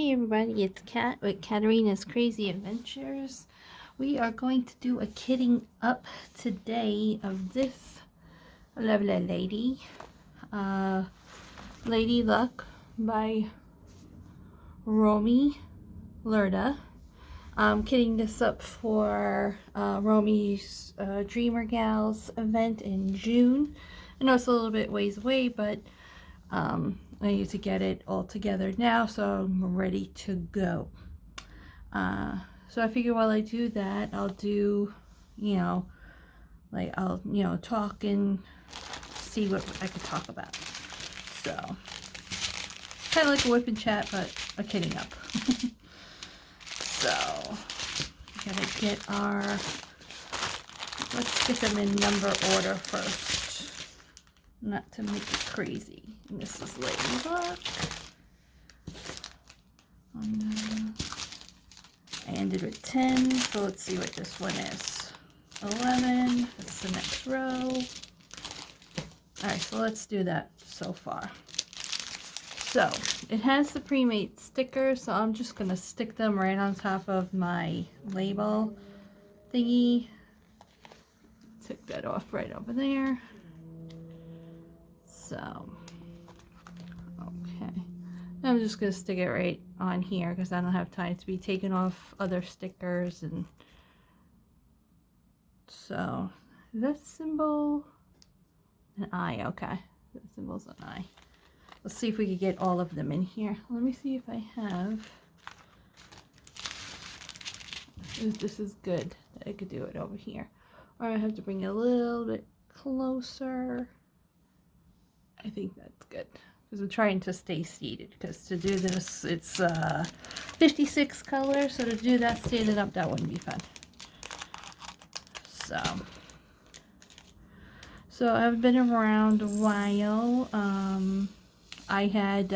Hey everybody, it's Kat with Katarina's Crazy Adventures. We are going to do a kitting up today of this lovely lady, Lady Luck by Romy Lerda. I'm kitting this up for Romy's Dreamer Gals event in June. I know it's a little bit ways away, but I need to get it all together now, so I'm ready to go. So I figure while I do that, I'll do, I'll talk and see what I could talk about. So, kind of like a whip and chat, but a kidding up. So, gotta get let's get them in number order first. Not to make it crazy. And this is Lady Luck. I ended with 10, so let's see what this one is. 11, that's the next row. Alright, so let's do that so far. So, it has the pre-made stickers, so I'm just going to stick them right on top of my label thingy. Took that off right over there. So, okay. I'm just going to stick it right on here because I don't have time to be taking off other stickers. And so that symbol, an eye, okay. That symbol's an eye. Let's see if we can get all of them in here. Let me see if I have. If this is good, that I could do it over here. Or I have to bring it a little bit closer. I think that's good. Because I'm trying to stay seated. Because to do this, it's 56 colors. So to do that standing up, that wouldn't be fun. So I've been around a while. I had,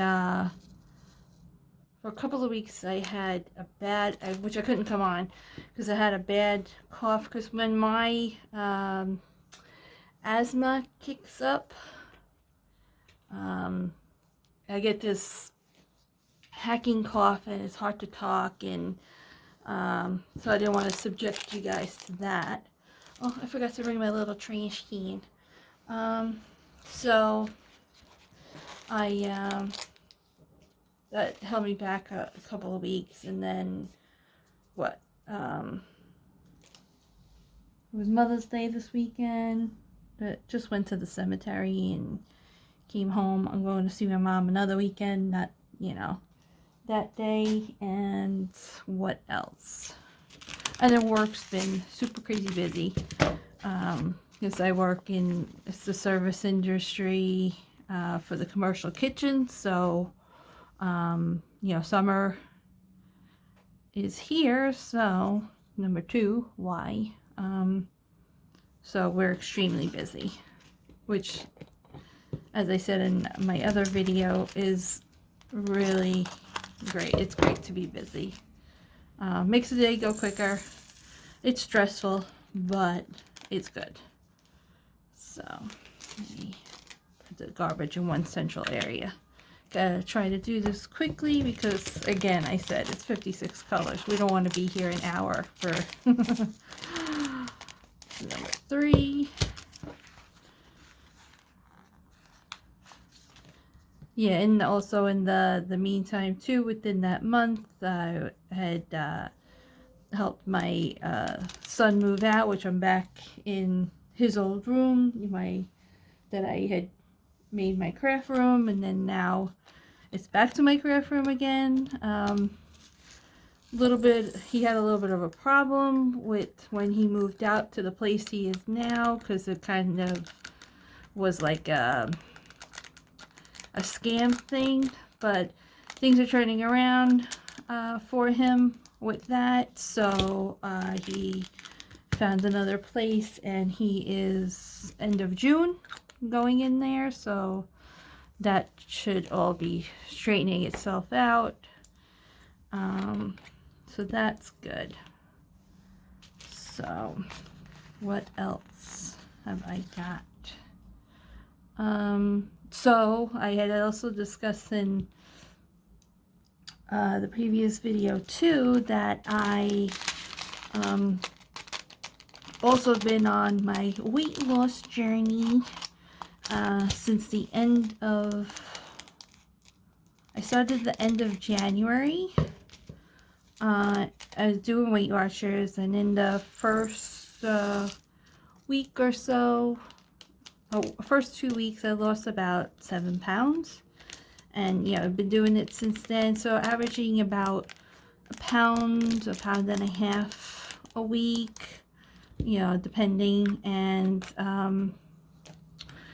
for a couple of weeks, I had a bad, which I couldn't come on, because I had a bad cough, because when my asthma kicks up, I get this hacking cough, and it's hard to talk, and so I didn't want to subject you guys to that. Oh, I forgot to bring my little trash can. So that held me back a couple of weeks, and then what? It was Mother's Day this weekend, but just went to the cemetery and came home. I'm going to see my mom another weekend, not, that day. And what else? And then work's been super crazy busy, because I work in the service industry for the commercial kitchen. So, summer is here. So, number 2, why? So we're extremely busy, which, as I said in my other video, is really great. It's great to be busy. Makes the day go quicker. It's stressful, but it's good. So, let me put the garbage in one central area. Gotta try to do this quickly because, again, I said it's 56 colors. We don't want to be here an hour for number 3. Yeah, and also in the meantime too, within that month, I had helped my son move out, which I'm back in his old room, that I had made my craft room, and then now it's back to my craft room again. He had a little bit of a problem with when he moved out to the place he is now, because it kind of was like a scam thing, but things are turning around for him with that. So he found another place, and he is end of June going in there, so that should all be straightening itself out. So that's good. So what else have I got? So I had also discussed in the previous video too, that I also been on my weight loss journey since the end of, I started the end of January. I was doing Weight Watchers, and in the first week or so, first 2 weeks, I lost about 7 pounds. And, you know, I've been doing it since then. So averaging about a pound and a half a week, you know, depending. And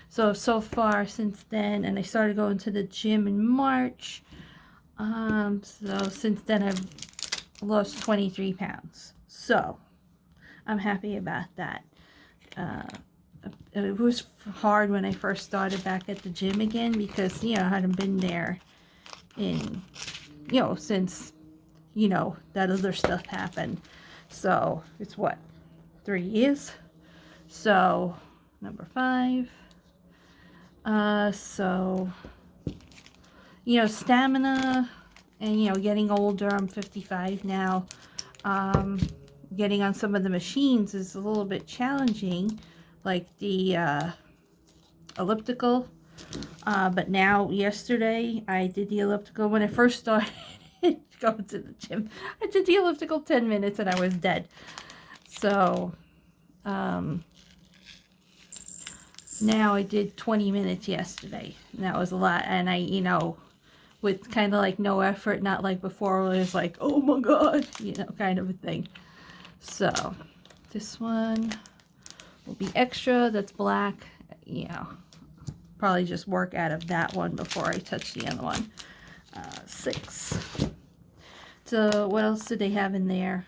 so far since then, and I started going to the gym in March. So since then I've lost 23 pounds. So I'm happy about that. It was hard when I first started back at the gym again, because, you know, I hadn't been there in, you know, since, you know, that other stuff happened. So it's what, 3 years? So number 5. So, you know, stamina, and, you know, getting older, I'm 55 now. Getting on some of the machines is a little bit challenging, like the elliptical. But now, yesterday, I did the elliptical. When I first started going to the gym, I did the elliptical 10 minutes and I was dead. So, now I did 20 minutes yesterday. And that was a lot. And I, you know, with kind of like no effort, not like before where it was like, oh my God, you know, kind of a thing. So, this one will be extra. That's black. You know, probably just work out of that one before I touch the other one. 6. So, what else do they have in there?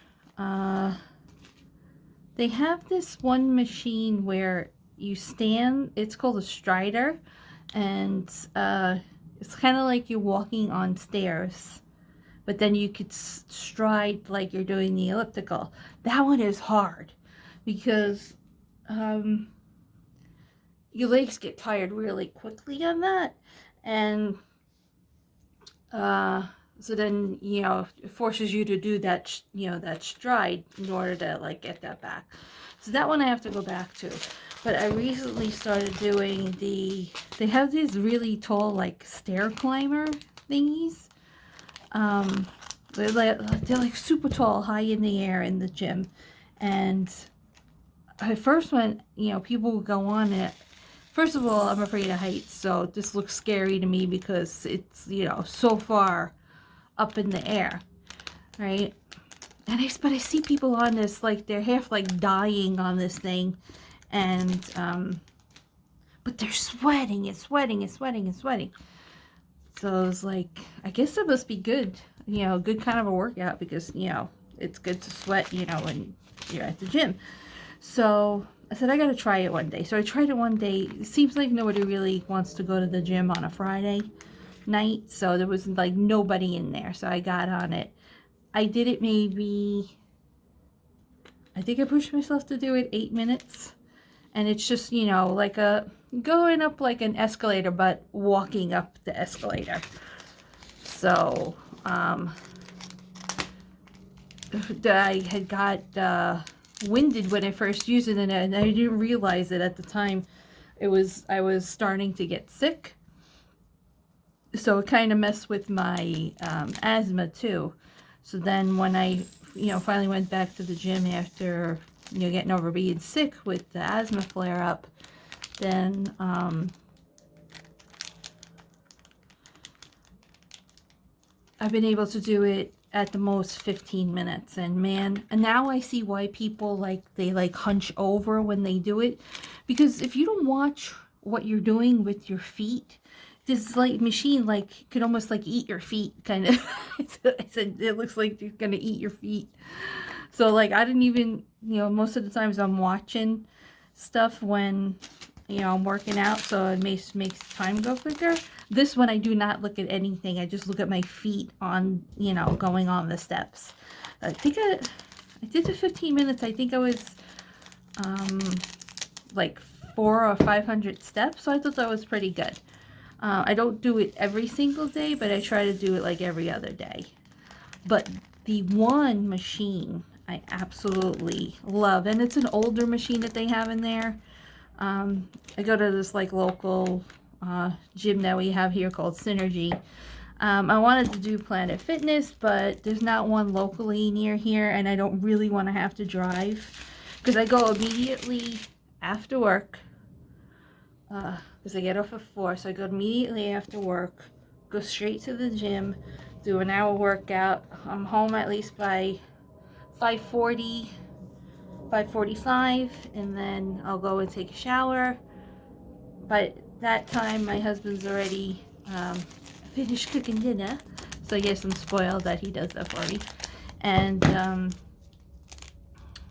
They have this one machine where you stand. It's called a Strider, and it's kind of like you're walking on stairs, but then you could stride like you're doing the elliptical. That one is hard because your legs get tired really quickly on that, and so then, you know, it forces you to do that, you know, that stride in order to like get that back. So that one I have to go back to. But I recently started doing they have these really tall like stair climber thingies. They're like super tall, high in the air in the gym. And I first went, you know, people would go on it. First of all, I'm afraid of heights, so this looks scary to me because it's, you know, so far up in the air, right? But I see people on this, like, they're half like dying on this thing, and but they're sweating and sweating and sweating and sweating. So it's like, I guess it must be good, you know, good kind of a workout, because, you know, it's good to sweat, you know, when you're at the gym. So I said I gotta try it one day. So I tried it one day. It seems like nobody really wants to go to the gym on a Friday night, so there was like nobody in there. So I got on it. I did it maybe, I think I pushed myself to do it 8 minutes. And it's just, you know, like going up like an escalator, but walking up the escalator. So I had got winded when I first used it, and I didn't realize it at the time. I was starting to get sick, so it kind of messed with my asthma too. So then when I, you know, finally went back to the gym after, you know, getting over being sick with the asthma flare up, then I've been able to do it at the most 15 minutes. And man, and now I see why people they hunch over when they do it, because if you don't watch what you're doing with your feet, this like machine could almost like eat your feet, kind of. I said it looks like you're gonna eat your feet. So like I didn't even, you know, most of the times I'm watching stuff when, you know, I'm working out, so it makes time go quicker. This one I do not look at anything. I just look at my feet on, you know, going on the steps. I think I did the 15 minutes. I think I was like 400 or 500 steps, so I thought that was pretty good. I don't do it every single day, but I try to do it like every other day. But the one machine I absolutely love, and it's an older machine that they have in there. I go to this like local gym that we have here called Synergy. I wanted to do Planet Fitness, but there's not one locally near here, and I don't really want to have to drive because I go immediately after work. Because I get off at 4, so I go immediately after work, go straight to the gym, do an hour workout. I'm home at least by 5:40, 5:45, and then I'll go and take a shower. By that time, my husband's already finished cooking dinner, so I guess I'm spoiled that he does that for me. And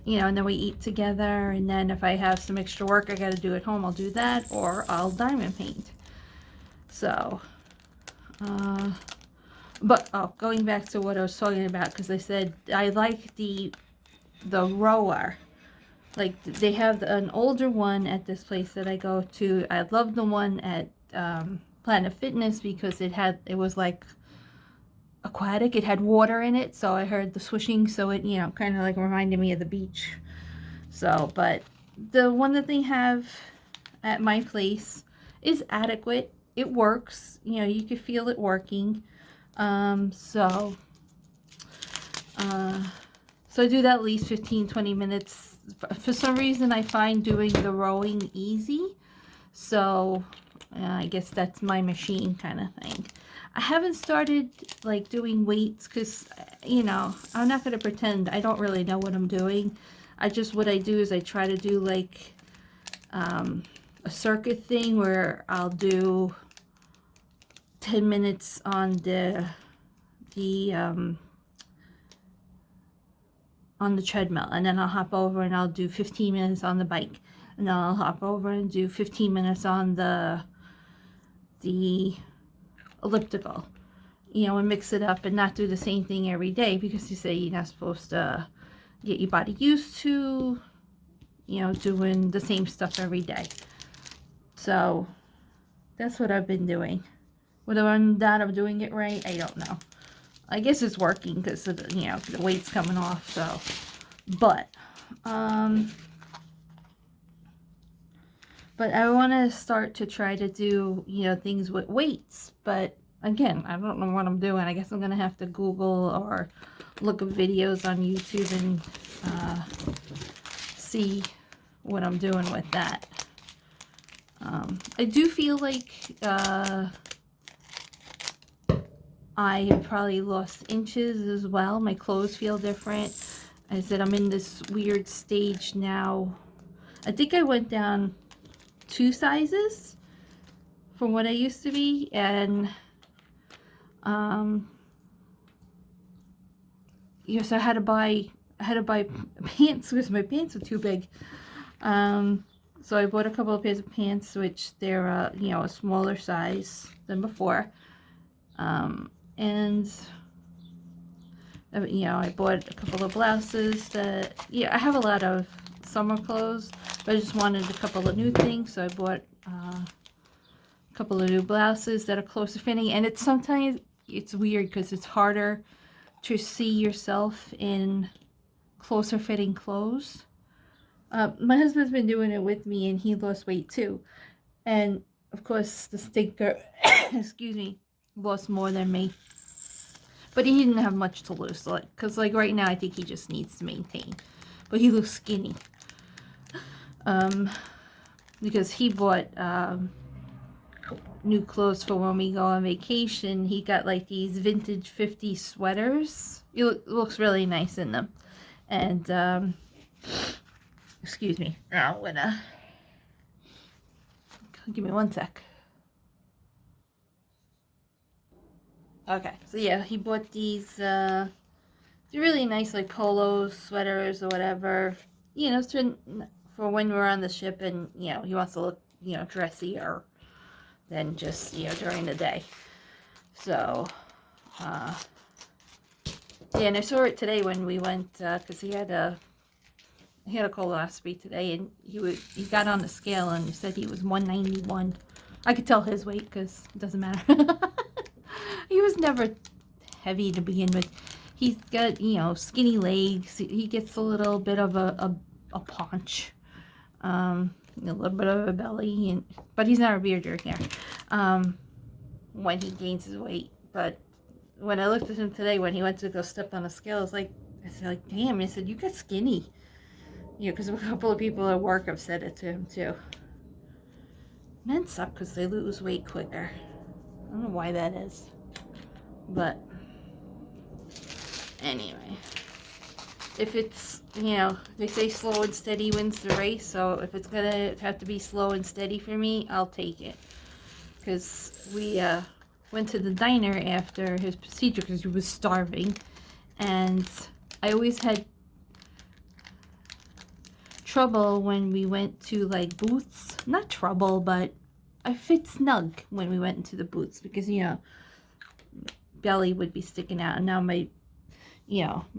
you know, and then we eat together, and then if I have some extra work I gotta do at home, I'll do that, or I'll diamond paint. So but going back to what I was talking about, because I said I like the rower. Like, they have an older one at this place that I go to. I love the one at Planet Fitness because it was like aquatic. It had water in it, so I heard the swishing, so it, you know, kind of like reminded me of the beach. So, but the one that they have at my place is adequate. It works. You know, you can feel it working. So I do that at least 15-20 minutes. For some reason, I find doing the rowing easy. So I guess that's my machine kind of thing. I haven't started like doing weights because, you know, I'm not going to pretend I don't really know what I'm doing. What I do is I try to do like a circuit thing where I'll do 10 minutes on the treadmill, and then I'll hop over and I'll do 15 minutes on the bike, and then I'll hop over and do 15 minutes on the elliptical, you know, and mix it up and not do the same thing every day, because you say you're not supposed to get your body used to, you know, doing the same stuff every day. So that's what I've been doing. Whether I'm doing it right, I don't know. I guess it's working because, you know, the weight's coming off, so. But I want to start to try to do, you know, things with weights. But again, I don't know what I'm doing. I guess I'm going to have to Google or look at videos on YouTube and see what I'm doing with that. I do feel like I have probably lost inches as well. My clothes feel different. I said I'm in this weird stage now. I think I went down 2 sizes from what I used to be, and yes, I had to buy pants because my pants were too big. So I bought a couple of pairs of pants, which they're you know, a smaller size than before. And you know, I bought a couple of blouses that, yeah, I have a lot of summer clothes, but I just wanted a couple of new things, so I bought a couple of new blouses that are closer fitting. And sometimes it's weird because it's harder to see yourself in closer fitting clothes. My husband's been doing it with me, and he lost weight too, and of course the stinker excuse me, lost more than me. But he didn't have much to lose, because like right now I think he just needs to maintain. But he looks skinny. Because he bought new clothes for when we go on vacation. He got like these vintage 50s sweaters. It looks really nice in them. And excuse me. I'm gonna give me one sec. Okay, so yeah, he bought these they're really nice, like polos, sweaters, or whatever, you know, for when we're on the ship, and you know, he wants to look, you know, dressier than just, you know, during the day. So yeah, and I saw it today when we went, because he had a colonoscopy today, and he got on the scale and he said he was 191. I could tell his weight because it doesn't matter. He was never heavy to begin with. he's got, skinny legs. He gets a little bit of a paunch, a little bit of a belly, but he's not a beer drinker when he gains his weight. But when I looked at him today, when he went to go step on a scale, I said, damn, I said, you got skinny. Because a couple of people at work have said it to him too. Men suck because they lose weight quicker. I don't know why that is. But anyway, if it's, they say slow and steady wins the race. So if it's going to have to be slow and steady for me, I'll take it. Because we went to the diner after his procedure because he was starving. And I always had trouble when we went to like Booths. Not trouble, but I fit snug when we went into the Booths because, belly would be sticking out. And now my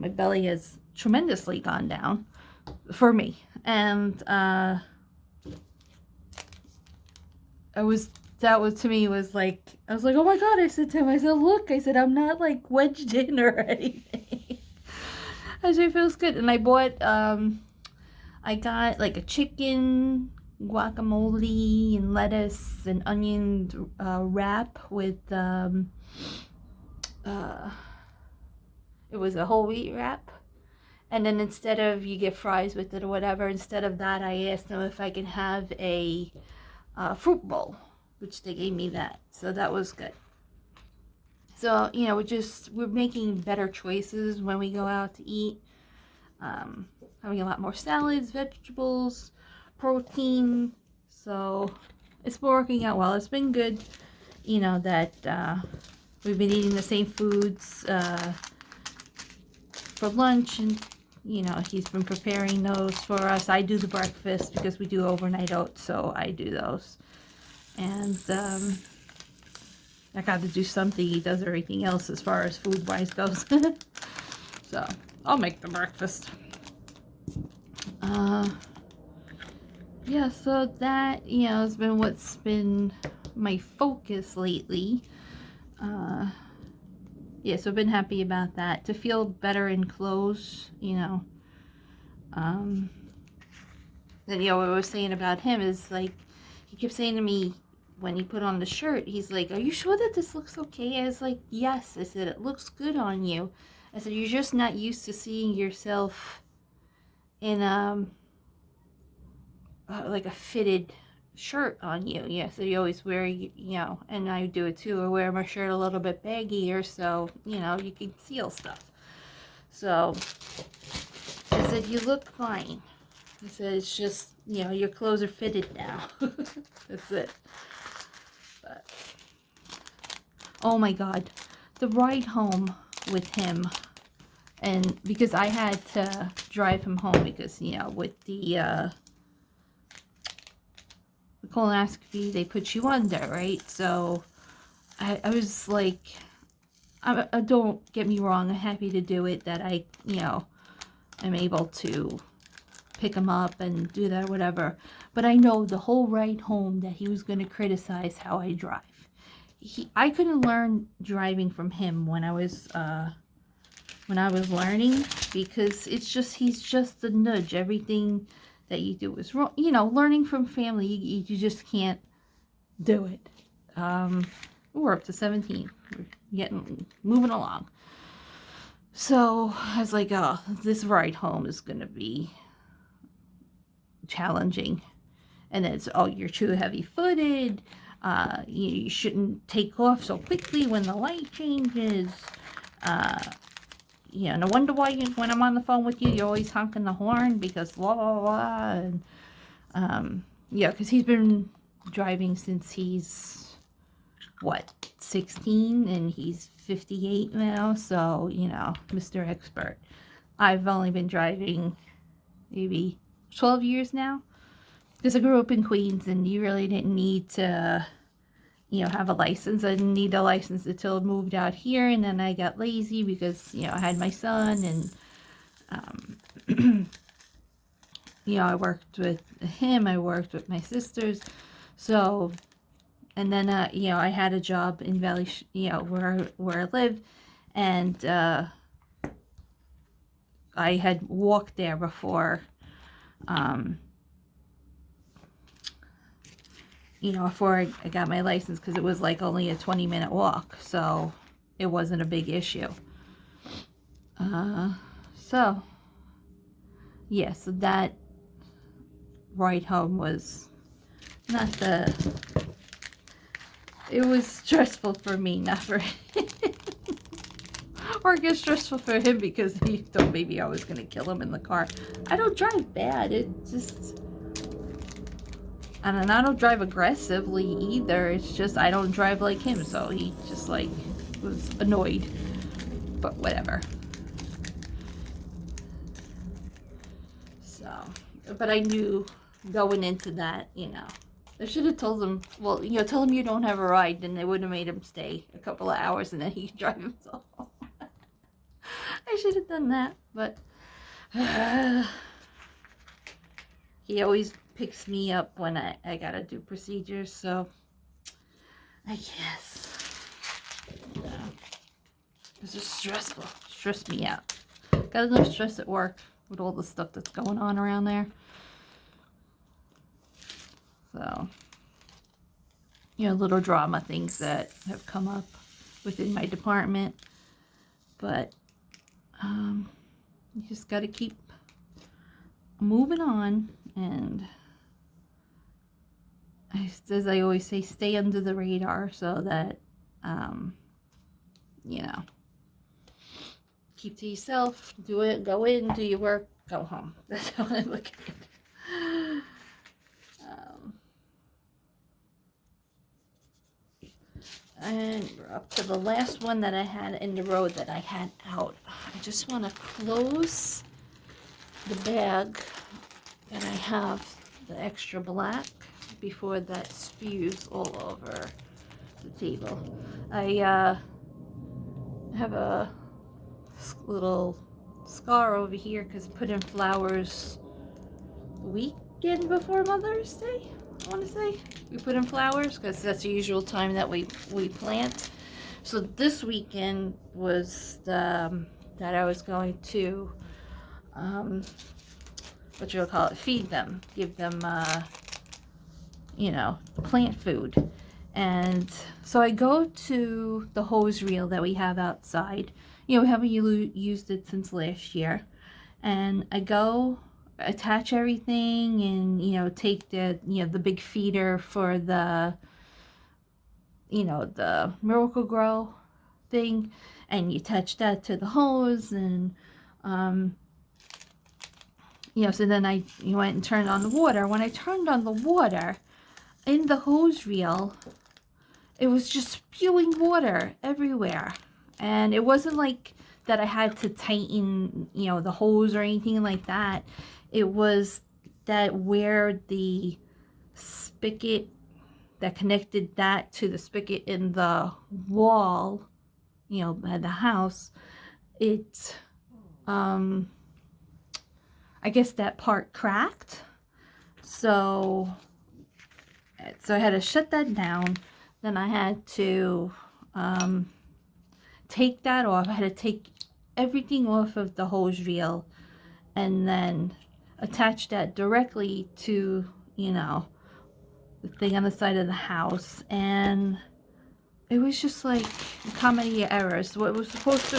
belly has tremendously gone down for me. And that was to me was like, I was like, oh my God, I said to him, I said, look, I said, I'm not like wedged in or anything. I said, it feels good. And I bought, I got like a chicken, guacamole, and lettuce and onion wrap with, it was a whole wheat wrap. And then instead of, you get fries with it or whatever, instead of that, I asked them if I could have a fruit bowl, which they gave me that. So that was good. So, we're making better choices when we go out to eat. Having a lot more salads, vegetables, protein. So it's been working out well. It's been good, that we've been eating the same foods for lunch, and he's been preparing those for us. I do the breakfast because we do overnight oats, so I do those. And I got to do something. He does everything else as far as food wise goes. So I'll make the breakfast. Yeah, so that, has been what's been my focus lately. Yeah, so I've been happy about that. To feel better in clothes, and what I was saying about him is like, he kept saying to me when he put on the shirt, he's like, are you sure that this looks okay? I was like, yes. I said, it looks good on you. I said, you're just not used to seeing yourself in like a fitted shirt on you. Yeah, so you always wear, and I do it too. I wear my shirt a little bit baggier so, you can conceal stuff. So I said, you look fine. I said, it's just, your clothes are fitted now. That's it. But, oh my God, the ride home with him. And because I had to drive him home because, with the colonoscopy, they put you under, right? So I was like, don't get me wrong, I'm happy to do it, that I, I'm able to pick him up and do that, whatever. But I know the whole ride home that he was going to criticize how I drive. I couldn't learn driving from him when I was learning, because he's just a nudge. Everything that you do is wrong. Learning from family, you just can't do it. We're up to 17. We're moving along. So I was like, oh, this ride home is going to be challenging. And then it's, oh, you're too heavy-footed. You shouldn't take off so quickly when the light changes. No wonder why when I'm on the phone with you, you're always honking the horn because blah, blah, blah. And, because he's been driving since he's, 16? And he's 58 now. So, Mr. Expert. I've only been driving maybe 12 years now. Because I grew up in Queens and you really didn't need to, have a license. I didn't need a license until I moved out here, and then I got lazy because, I had my son, and, I worked with him, I worked with my sisters, so, and then, I had a job in Valley, where I live, and, I had walked there before, before I got my license, because it was like only a 20-minute walk, so it wasn't a big issue. So yeah, so that ride home was not it was stressful for me, not for him. Or it gets stressful for him because he thought maybe I was going to kill him in the car. I don't drive bad. It just... And I don't drive aggressively either. It's just I don't drive like him. So he just like was annoyed. But whatever. So, but I knew going into that, I should have told him, well, tell him you don't have a ride, then they would have made him stay a couple of hours and then he could drive himself home. I should have done that, but he always picks me up when I gotta do procedures, so I guess. It's just stressful. Stressed me out. Got enough stress at work with all the stuff that's going on around there. So, little drama things that have come up within my department. But, you just got to keep moving on. And, as I always say, stay under the radar so that, keep to yourself, do it, go in, do your work, go home. That's how I look at it. And we're up to the last one that I had in the road that I had out. I just want to close the bag that I have the extra black before that spews all over the table. I have a little scar over here because I put in flowers the weekend before Mother's Day, I want to say. We put in flowers because that's the usual time that we plant. So this weekend was that I was going to feed them, give them plant food. And so I go to the hose reel that we have outside. We haven't used it since last year. And I go attach everything and, take the big feeder for the, the Miracle-Gro thing. And you attach that to the hose and, so then I went and turned on the water. When I turned on the water, in the hose reel, it was just spewing water everywhere. And it wasn't like that I had to tighten, the hose or anything like that. It was that where the spigot that connected that to the spigot in the wall, at the house, it, I guess that part cracked. So I had to shut that down. Then I had to take that off. I had to take everything off of the hose reel and then attach that directly to, the thing on the side of the house. And it was just like a comedy of errors. What was supposed to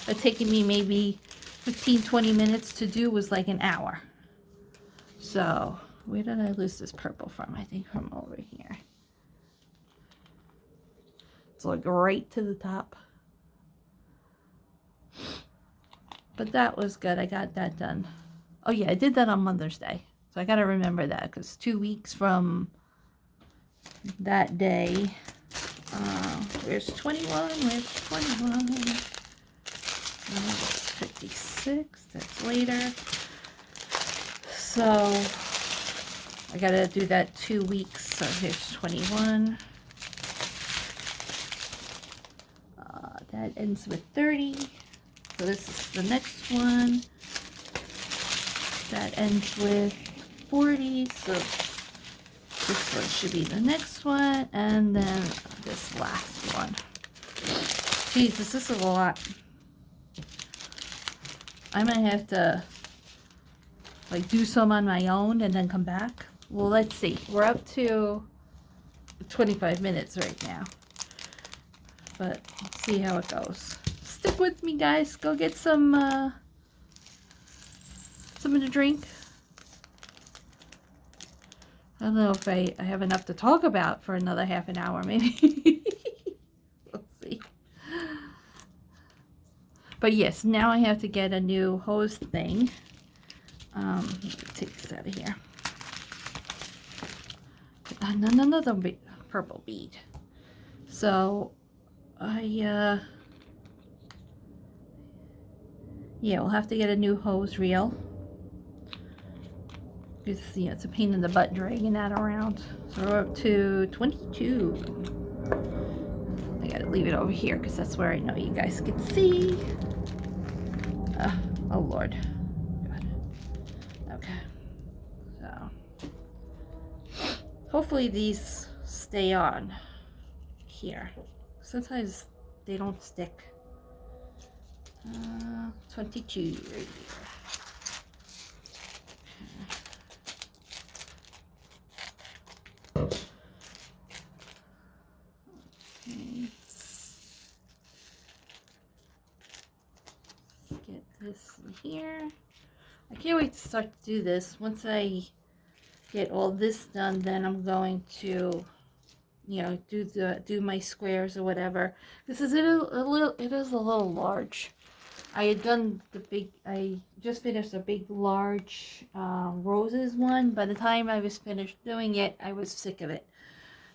have taken me maybe 15-20 minutes to do was like an hour. So where did I lose this purple from? I think from over here. It's like right to the top. But that was good. I got that done. Oh yeah, I did that on Mother's Day. So I got to remember that because 2 weeks from that day. Where's 21? Where's 21? 56. That's later. So I got to do that 2 weeks. So here's 21. That ends with 30. So this is the next one. That ends with 40. So this one should be the next one. And then this last one. Jesus, this is a lot. I might have to like do some on my own and then come back. Well, let's see. We're up to 25 minutes right now. But let's see how it goes. Stick with me, guys. Go get something to drink. I don't know if I have enough to talk about for another half an hour, maybe. We'll see. But yes, now I have to get a new hose thing. Let me take this out of here. Another purple bead. So yeah, we'll have to get a new hose reel. Because, it's a pain in the butt dragging that around. So we're up to 22. I gotta leave it over here because that's where I know you guys can see. Oh Lord. Good. Okay. So hopefully these stay on here. Sometimes they don't stick. 22 right here. Get this in here. I can't wait to start to do this. Once I get all this done, then I'm going to, do my squares or whatever. This is it is a little large. I had done I just finished a big large roses one. By the time I was finished doing it, I was sick of it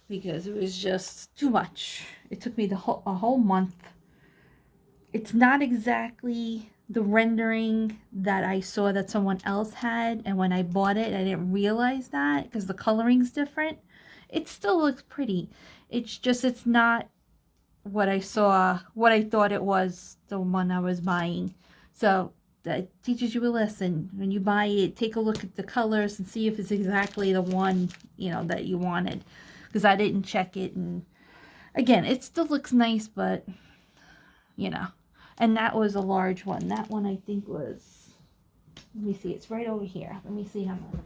because it was just too much. It took me a whole month. It's not exactly the rendering that I saw that someone else had, and when I bought it I didn't realize that because the coloring's different. It still looks pretty. It's not what I saw, what I thought it was, the one I was buying. So that teaches you a lesson. When you buy it, take a look at the colors and see if it's exactly the one, that you wanted. Because I didn't check it, and again, it still looks nice, but, and that was a large one. That one I think was, let me see, it's right over here. Let me see how much.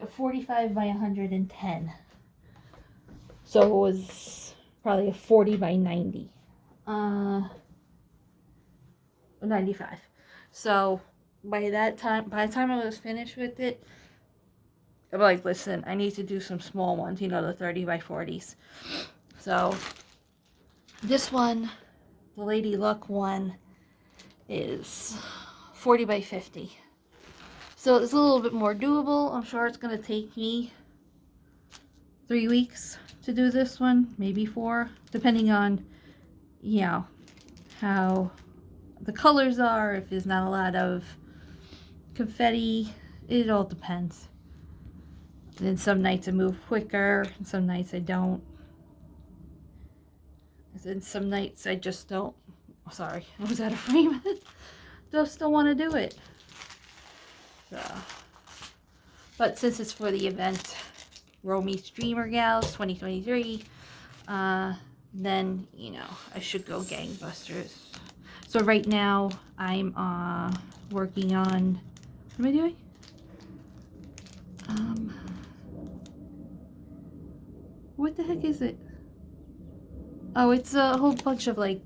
A 45 by 110. So it was probably a 40 by 90. 95. So by the time I was finished with it, I'm like, listen, I need to do some small ones, the 30 by 40s. So this one, the Lady Luck one, is 40 by 50. So it's a little bit more doable. I'm sure it's going to take me 3 weeks to do this one, maybe 4, depending on, how the colors are, if there's not a lot of confetti. It all depends. And some nights I move quicker, and some nights I don't. And some nights I just don't. Sorry, I was out of frame. Just don't want to do it. So, but since it's for the event, Romy Dreamer Gals 2023, then I should go gangbusters. So right now I'm working on, what am I doing? What the heck is it? Oh, it's a whole bunch of like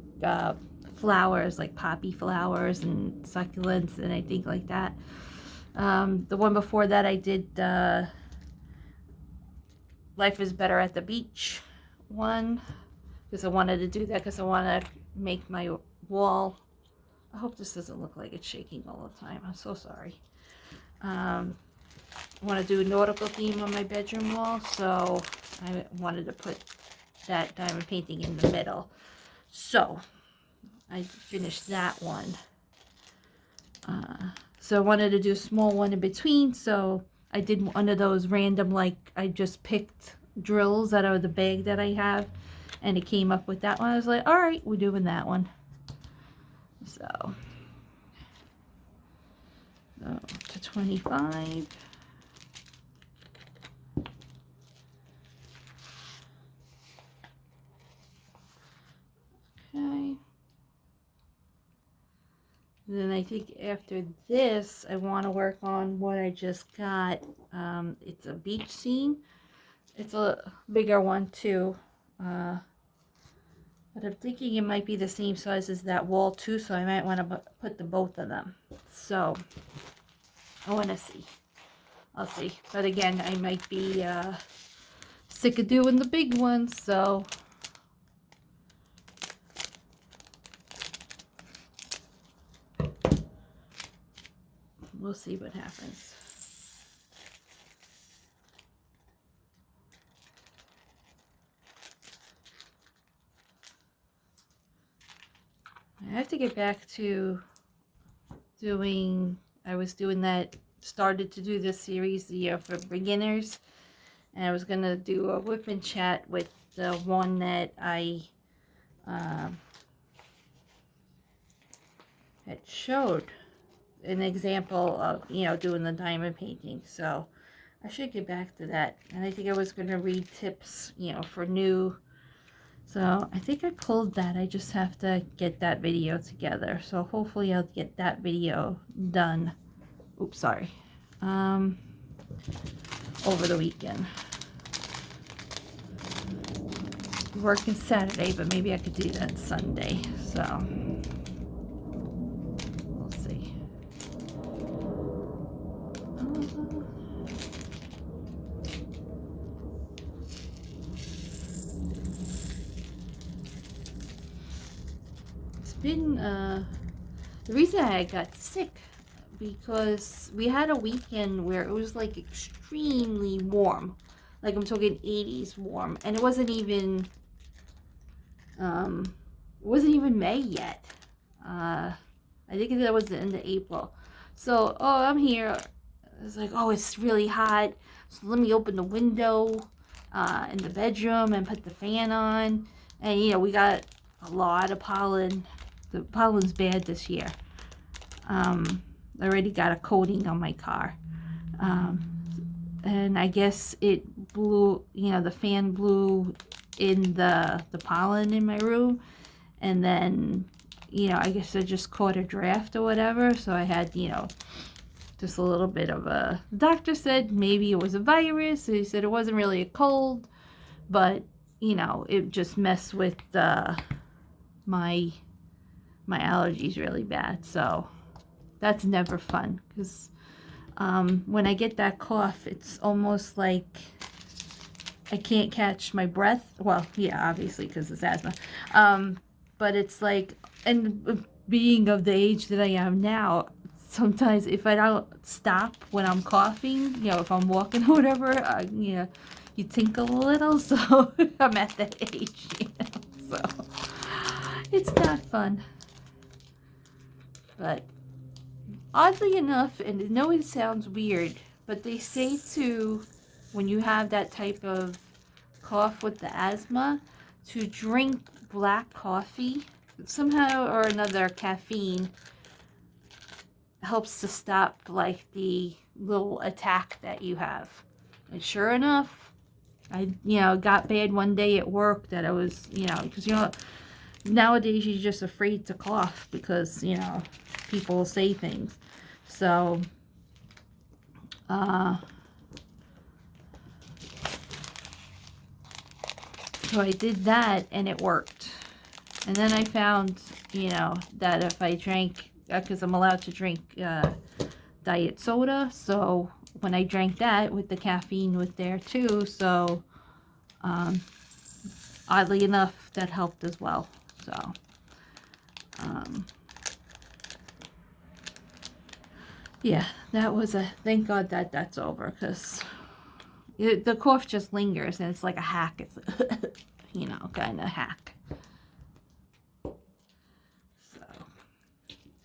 flowers, like poppy flowers and succulents and I think like that. The one before that I did Life is Better at the Beach one, because I wanted to do that because I want to make my wall. I hope this doesn't look like it's shaking all the time. I'm so sorry. I want to do a nautical theme on my bedroom wall, so I wanted to put that diamond painting in the middle. So I finished that one. So I wanted to do a small one in between, so I did one of those random, like I just picked drills out of the bag that I have, and it came up with that one. I was like, all right, we're doing that one. So to 25. Okay. And then I think after this, I want to work on what I just got. It's a beach scene. It's a bigger one too. But I'm thinking it might be the same size as that wall too, so I might want to put the both of them. So I want to see. I'll see. But again, I might be sick of doing the big ones, so we'll see what happens. I have to get back to doing, I was doing that, started to do this series for beginners, and I was going to do a whip and chat with the one that I had showed an example of, doing the diamond painting. So I should get back to that. And I think I was going to read tips, for new. So I think I pulled that. I just have to get that video together. So hopefully I'll get that video done. Oops, sorry. Over the weekend. Working Saturday, but maybe I could do that Sunday. So we'll see. It's been the reason I got sick because we had a weekend where it was like extremely warm, like I'm talking 80s warm, and it wasn't even May yet. I think that was the end of April. So I'm here. It's like, it's really hot, so let me open the window in the bedroom and put the fan on. And we got a lot of pollen. The pollen's bad this year. I already got a coating on my car. And I guess it blew, the fan blew in the pollen in my room. And then, I guess I just caught a draft or whatever. So I had, just a little bit of the doctor said maybe it was a virus. So he said it wasn't really a cold, but, it just messed with my allergies really bad. So that's never fun because when I get that cough, it's almost like I can't catch my breath. Well, yeah, obviously because it's asthma. But it's like, and being of the age that I am now, sometimes if I don't stop when I'm coughing, if I'm walking or whatever, you tinkle a little. So I'm at that age, so it's not fun. But oddly enough, and I know it sounds weird, but they say when you have that type of cough with the asthma, to drink black coffee. Somehow or another, caffeine helps to stop like the little attack that you have. And sure enough, I got bad one day at work that I was because nowadays you're just afraid to cough because people say things. So so I did that and it worked. And then I found that if I drank, because I'm allowed to drink diet soda, so when I drank that with the caffeine with there too, so oddly enough that helped as well. So yeah, that was thank God that's over, because the cough just lingers and it's like a hack. It's kind of hack. So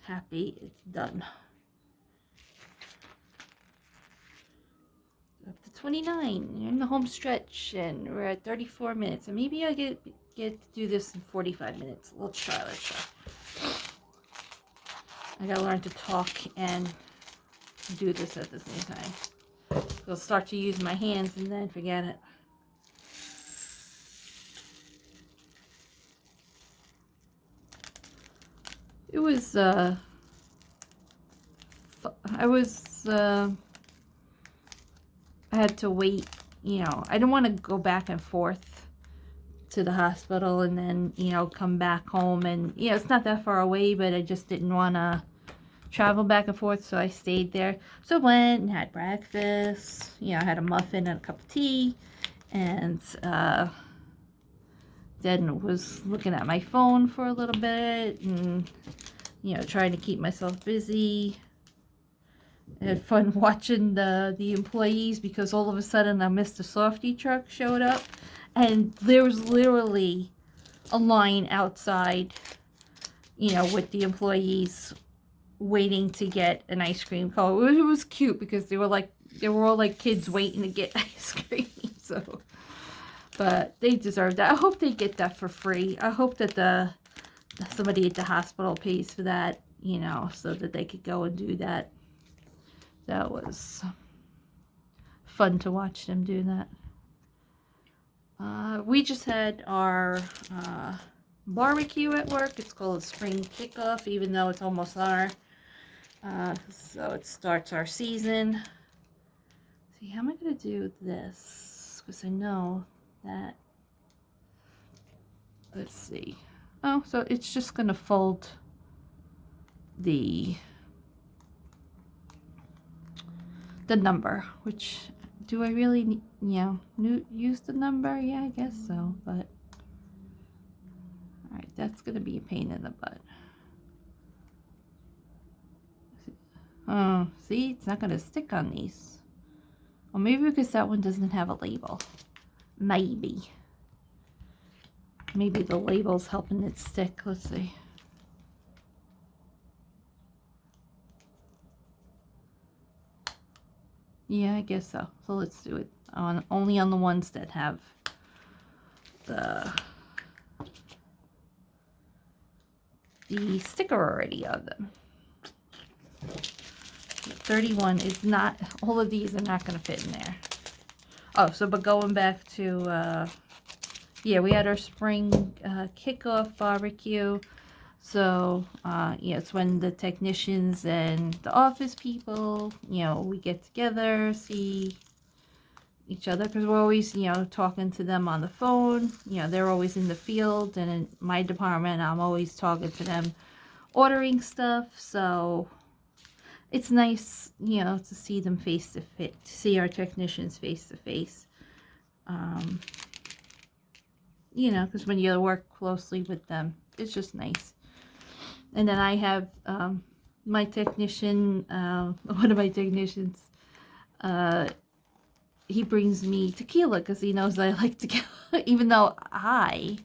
happy it's done. Up to 29. You're in the home stretch and we're at 34 minutes. And maybe I get to do this in 45 minutes. Let's try. I gotta learn to talk and do this at the same time. I'll start to use my hands and then forget it. It was I was, I had to wait, I didn't want to go back and forth to the hospital and then, come back home. And, it's not that far away, but I just didn't want to travel back and forth, so I stayed there. So I went and had breakfast. I had a muffin and a cup of tea, and then was looking at my phone for a little bit and, trying to keep myself busy. I had fun watching the employees, because all of a sudden a Mr. Softy truck showed up, and there was literally a line outside, with the employees waiting to get an ice cream cone. It was cute because they were all like kids waiting to get ice cream. So, but they deserve that. I hope they get that for free. I hope that somebody at the hospital pays for that, so that they could go and do that. That was fun to watch them do that. We just had our barbecue at work. It's called Spring Kickoff, even though it's almost summer. So it starts our season. See, how am I going to do this? Because I know that, let's see. Oh, so it's just going to fold the number, which, do I really need, use the number? Yeah, I guess so, but, alright, that's going to be a pain in the butt. Oh, see, it's not going to stick on these. Or maybe because that one doesn't have a label. Maybe the label's helping it stick. Let's see. Yeah, I guess so. So let's do it only on the ones that have the sticker already on them. 31 is not, all of these are not going to fit in there. Oh, so but going back to, yeah, we had our spring kickoff barbecue. So, yeah, it's when the technicians and the office people, we get together, see each other, because we're always, talking to them on the phone. They're always in the field, and in my department, I'm always talking to them, ordering stuff. So it's nice, to see them face to face, to see our technicians face to face. Because when you work closely with them, it's just nice. And then I have my technician, one of my technicians, he brings me tequila because he knows I like tequila, even though I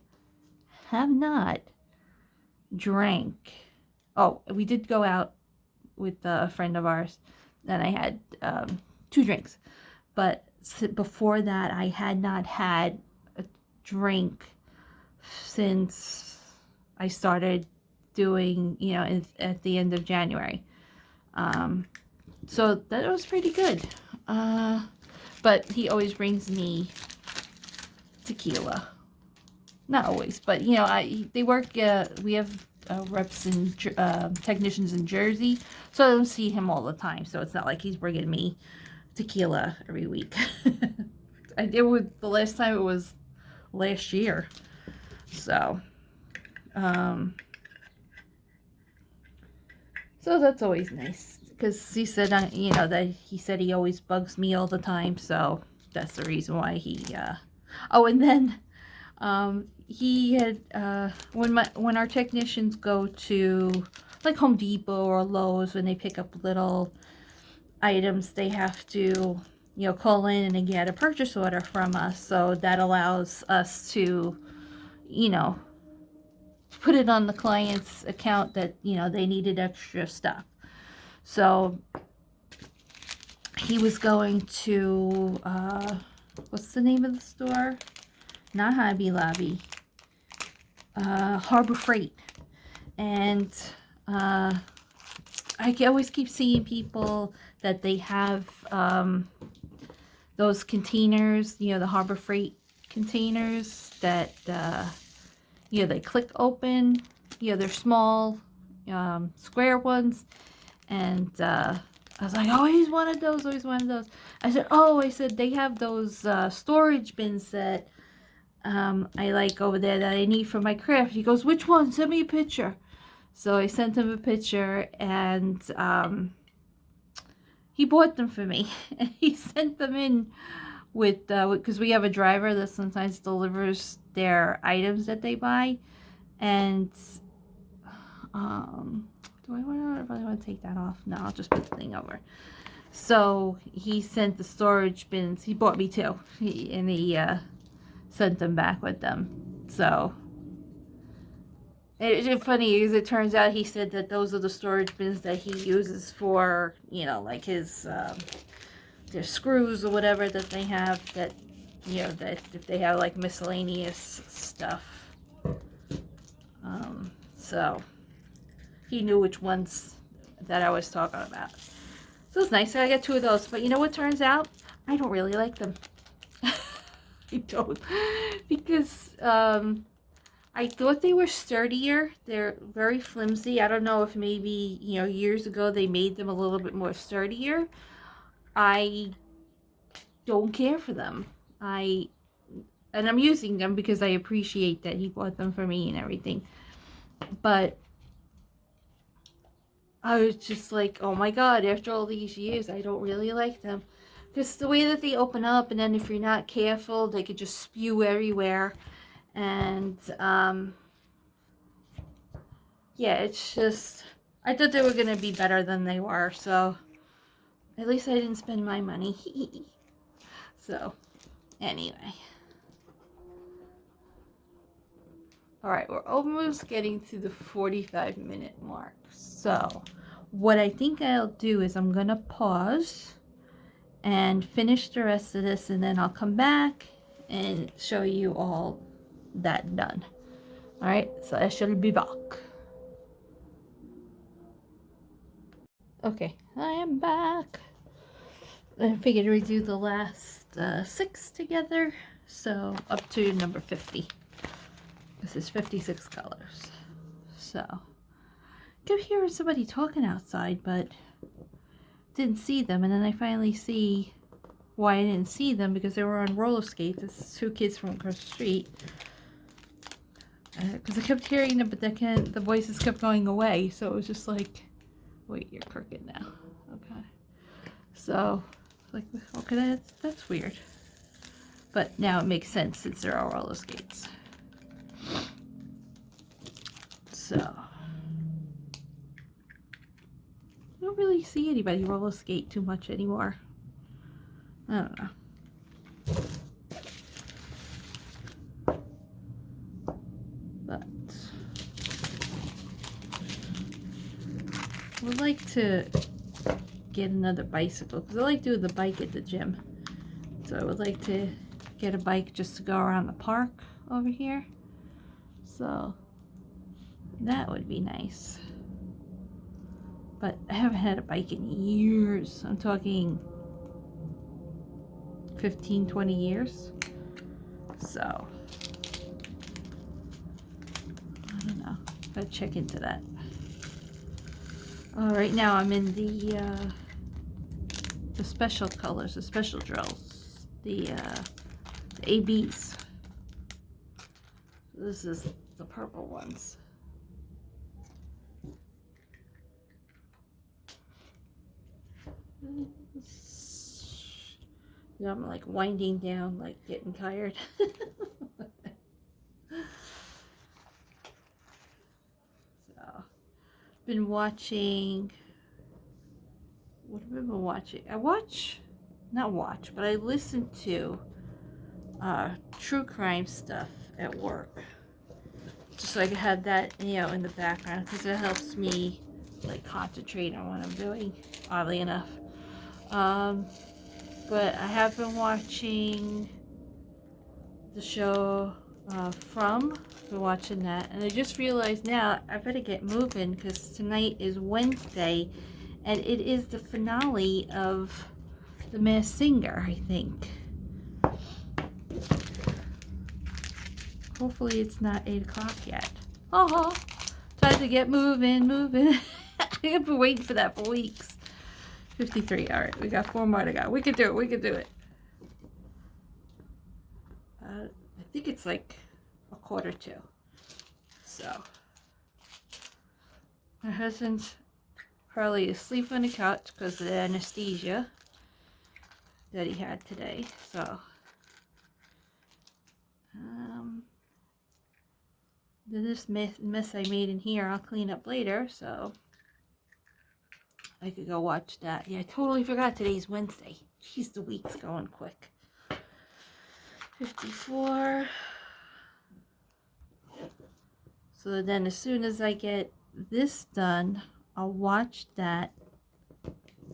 have not drank. Oh, we did go out with a friend of ours, and I had 2 drinks. But before that, I had not had a drink since I started doing, at the end of January. So that was pretty good. But he always brings me tequila. Not always, but they work. We have reps and technicians in Jersey, so I don't see him all the time. So it's not like he's bringing me tequila every week. The last time it was last year. So, so that's always nice, because he said, that he said he always bugs me all the time. So that's the reason why he. Oh, and then he had when our technicians go to like Home Depot or Lowe's, when they pick up little items, they have to call in and get a purchase order from us. So that allows us to put it on the client's account that they needed extra stuff. So he was going to what's the name of the store? Not Hobby Lobby. Harbor Freight. And I always keep seeing people that they have those containers, the Harbor Freight containers that they click open. They're small, square ones, and I was like, always wanted those, always wanted those. I said, oh, I said, they have those storage bins that I like over there that I need for my craft. He goes, which one? Send me a picture. So I sent him a picture, and he bought them for me. And he sent them in with, because we have a driver that sometimes delivers their items that they buy. And do I really want to take that off? No, I'll just put the thing over. So he sent the storage bins. He bought me two. He sent them back with them. So it's funny because it turns out he said that those are the storage bins that he uses for, you know, like his their screws or whatever that they have, that, you know, that if they have like miscellaneous stuff. So he knew which ones that I was talking about. So it's nice. So I got two of those. But you know what turns out? I don't really like them. I don't. Because I thought they were sturdier. They're very flimsy. I don't know if maybe, you know, years ago they made them a little bit more sturdier. I don't care for them. And I'm using them because I appreciate that he bought them for me and everything. But I was just like, oh my god, after all these years, I don't really like them. Because the way that they open up, and then if you're not careful, they could just spew everywhere. And, yeah, it's just, I thought they were going to be better than they were, so at least I didn't spend my money. So, anyway. Alright, we're almost getting to the 45-minute mark. So, what I think I'll do is I'm going to pause and finish the rest of this, and then I'll come back and show you all that done. Alright, so I shall be back. Okay, I am back. I figured we'd do the last 6 together, so up to number 50. This is 56 colors. So, I kept hearing somebody talking outside, but didn't see them. And then I finally see why I didn't see them, because they were on roller skates. It's 2 kids from across the street. Because I kept hearing them, but the voices kept going away. So it was just like, wait, you're crooked now. Okay. So, like, okay, that's weird. But now it makes sense since they're all roller skates. So, I don't really see anybody roller skate too much anymore. I don't know. But I would like to get another bicycle, because I like doing the bike at the gym. So I would like to get a bike just to go around the park over here. So that would be nice. But I haven't had a bike in years. I'm talking 15, 20 years. So I don't know. Gotta check into that. Right now I'm in the special colors, the special drills, the ABs. This is the purple ones. Yeah, I'm like winding down, like getting tired. So, been watching. What have I been watching? But I listen to true crime stuff at work, just so I can have that, you know, in the background, because it helps me like concentrate on what I'm doing, oddly enough. But I have been watching the show From. Been watching that, and I just realized now I better get moving, because tonight is Wednesday, and it is the finale of The Masked Singer, I think. Hopefully it's not 8 o'clock yet. Oh, time to get moving. I've been waiting for that for weeks. 53. All right, we got 4 more to go. We could do it. We could do it. I think it's like 1:45. So my husband's probably asleep on the couch because of the anesthesia that he had today. So this mess I made in here I'll clean up later, so I could go watch that. Yeah, I totally forgot today's Wednesday. Jeez, the week's going quick. 54. So then as soon as I get this done, I'll watch that.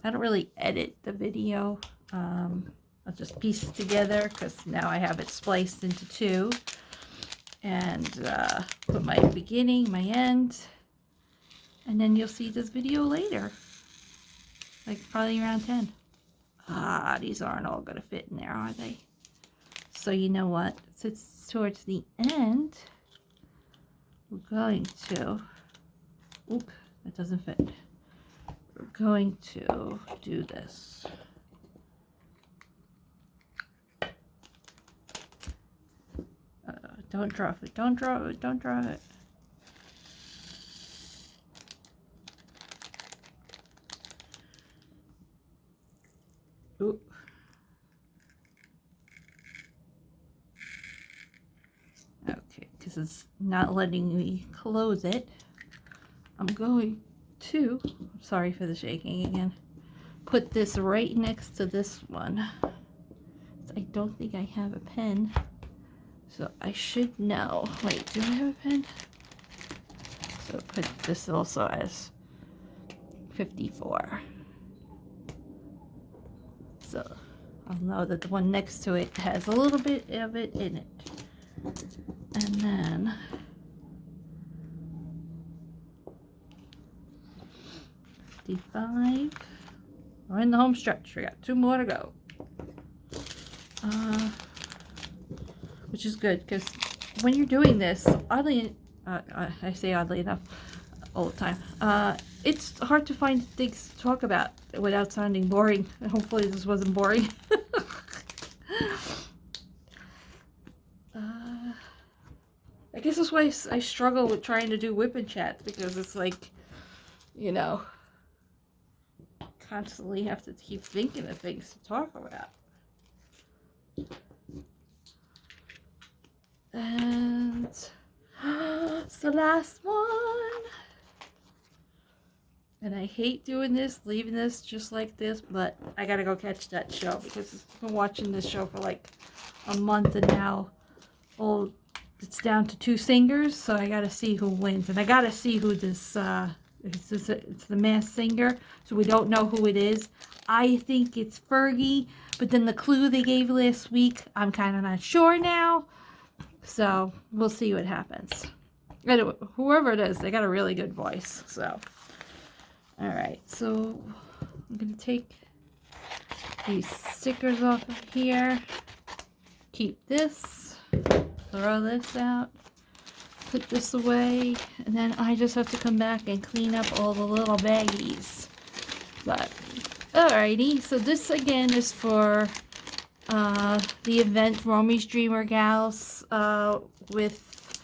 I don't really edit the video. I'll just piece it together because now I have it spliced into 2. And put my beginning, my end. And then you'll see this video later. Like probably around 10. Ah, these aren't all going to fit in there, are they? So you know what? Since it's towards the end, we're going to... Oop, that doesn't fit. We're going to do this. Don't drop it. Don't drop it. Don't drop it. Ooh. Okay, because it's not letting me close it. I'm going to, sorry for the shaking again, put this right next to this one. I don't think I have a pen. So I should know. Wait, do I have a pen? So put this also as 54. So I'll know that the one next to it has a little bit of it in it. And then we're in the home stretch. We got 2 more to go. Which is good because when you're doing this, oddly, I say oddly enough all the time, it's hard to find things to talk about without sounding boring. Hopefully this wasn't boring. I guess that's why I struggle with trying to do whip and chat, because it's like, you know, constantly have to keep thinking of things to talk about. And it's the last one. And I hate doing this, leaving this just like this, but I gotta go catch that show because I've been watching this show for like a month, and now it's down to 2 singers, so I gotta see who wins. And I gotta see who this it's the Masked Singer, so we don't know who it is. I think it's Fergie, but then the clue they gave last week, I'm kind of not sure now. So we'll see what happens. Anyway, whoever it is, they got a really good voice. So, all right. So I'm gonna take these stickers off of here. Keep this. Throw this out. Put this away, and then I just have to come back and clean up all the little baggies. But alrighty. So this again is for the event Romy's Dreamer Gals with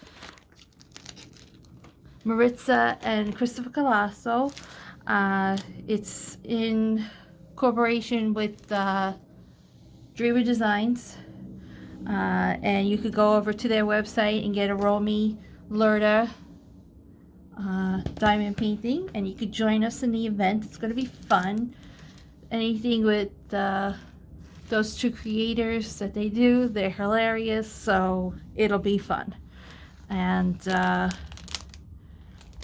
Maritza and Christopher Colasso. It's in cooperation with Dreamer Designs, and you could go over to their website and get a Romy Lurda diamond painting, and you could join us in the event. It's going to be fun. Anything with those 2 creators that they do, they're hilarious, so it'll be fun. And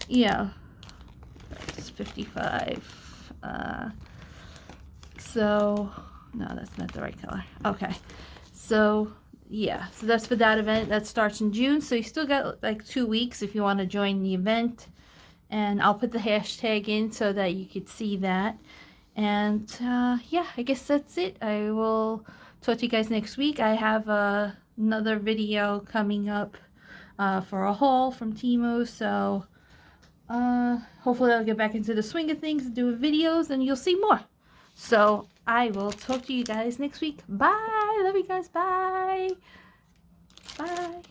yeah, it's 55. So no, that's not the right color. Okay, so yeah, so that's for that event. That starts in June, so you still got like 2 weeks if you want to join the event. And I'll put the hashtag in so that you could see that. And yeah, I guess that's it. I will talk to you guys next week. I have another video coming up for a haul from Temu, so hopefully I'll get back into the swing of things and do videos, and you'll see more. So I will talk to you guys next week. Bye. Love you guys. Bye. Bye.